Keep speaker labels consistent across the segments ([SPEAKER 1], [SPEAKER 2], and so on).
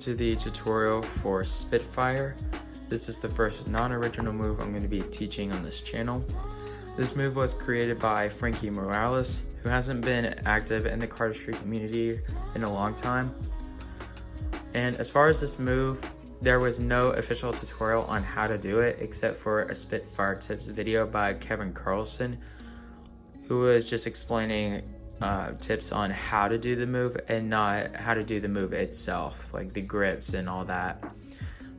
[SPEAKER 1] to the tutorial for Spitfire. This is the first non-original move I'm going to be teaching on this channel. This move was created by Franky who hasn't been active in the Cardistry community in a long time. And as far as this move, there was no official tutorial on how to do it except for a Spitfire tips video by Kevin Carlson, who was just explaining tips on how to do the move and not how to do the move itself, like the grips and all that.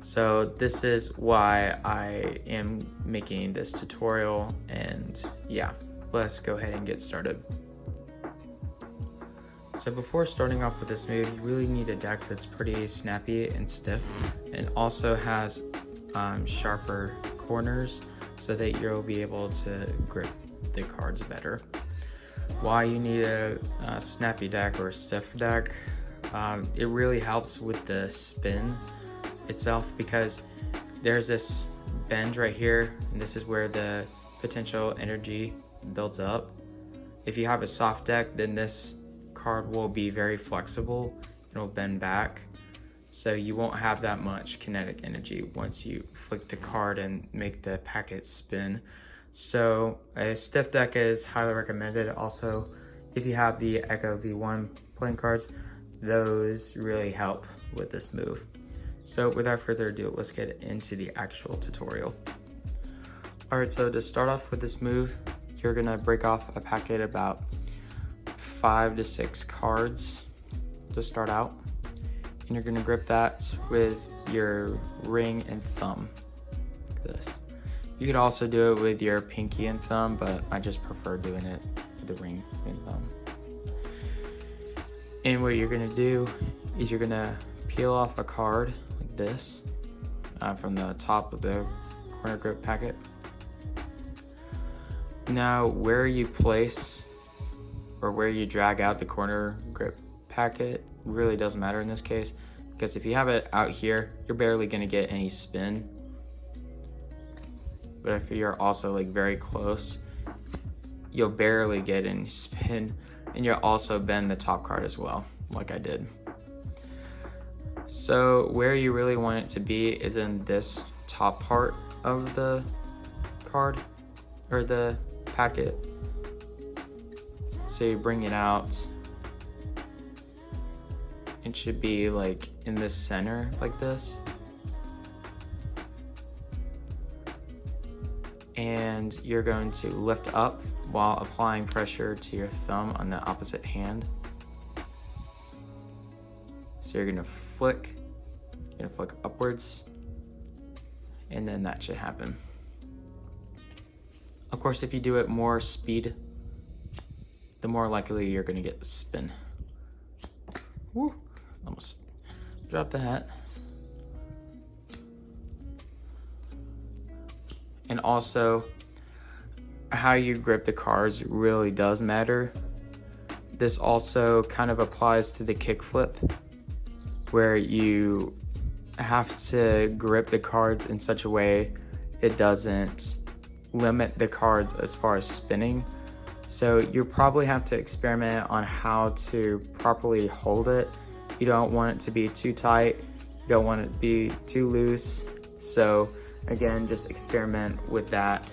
[SPEAKER 1] So this is why I am making this tutorial, and yeah, let's go ahead and get started. So before starting off with this move, you really need a deck that's pretty snappy and stiff and also has sharper corners so that you'll be able to grip the cards better. Why you need a snappy deck or a stiff deck, it really helps with the spin itself, because there's this bend right here, and this is where the potential energy builds up. If you have a soft deck, then this card will be very flexible, it'll bend back, so you won't have that much kinetic energy once you flick the card and make the packet spin. So a stiff deck is highly recommended. Also, if you have the Echo V1 playing cards, those really help with this move. So without further ado, let's get into the actual tutorial. Alright, so to start off with this move, you're gonna break off a packet about 5 to 6 cards to start out, and you're gonna grip that with your ring and thumb, like this. You could also do it with your pinky and thumb, but I just prefer doing it with the ring and thumb. And what you're gonna do is you're gonna peel off a card like this from the top of the corner grip packet. Now, where you place or where you drag out the corner grip packet really doesn't matter in this case, because if you have it out here, you're barely gonna get any spin. But if you're also like very close, you'll barely get any spin, and you'll also bend the top card as well, like I did. So where you really want it to be is in this top part of the card or the packet. So you bring it out, it should be like in the center like this. And you're going to lift up while applying pressure to your thumb on the opposite hand. So you're gonna flick upwards, and then that should happen. Of course, if you do it more speed, the more likely you're gonna get the spin. Woo, almost dropped the hat. And also, how you grip the cards really does matter. This also kind of applies to the kickflip, where you have to grip the cards in such a way it doesn't limit the cards as far as spinning. So you probably have to experiment on how to properly hold it. You don't want it to be too tight, you don't want it to be too loose. So again, just experiment with that.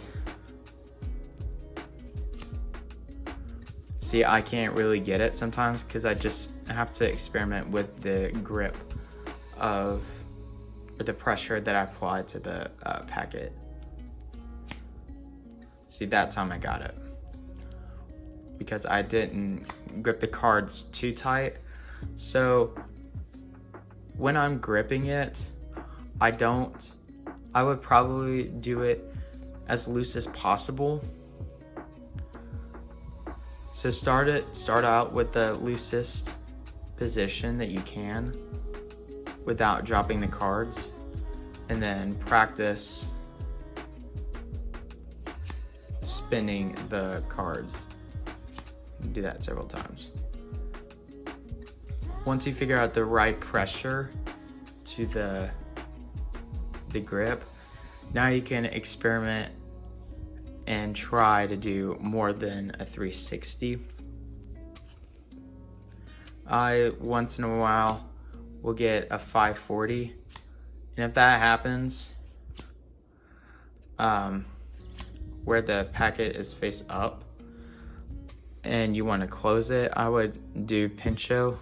[SPEAKER 1] See, I can't really get it sometimes because I just have to experiment with the grip or the pressure that I applied to the packet. See, that time I got it, because I didn't grip the cards too tight. So when I'm gripping it, I would probably do it as loose as possible. So start out with the loosest position that you can without dropping the cards, and then practice spinning the cards. Do that several times. Once you figure out the right pressure to the grip, now you can experiment and try to do more than a 360. I once in a while we'll get a 540. And if that happens, where the packet is face up and you want to close it, I would do pincho,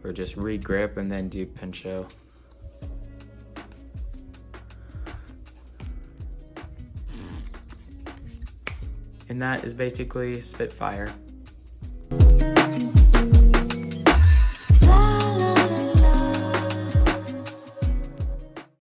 [SPEAKER 1] or just re-grip and then do pincho. And that is basically Spitfire.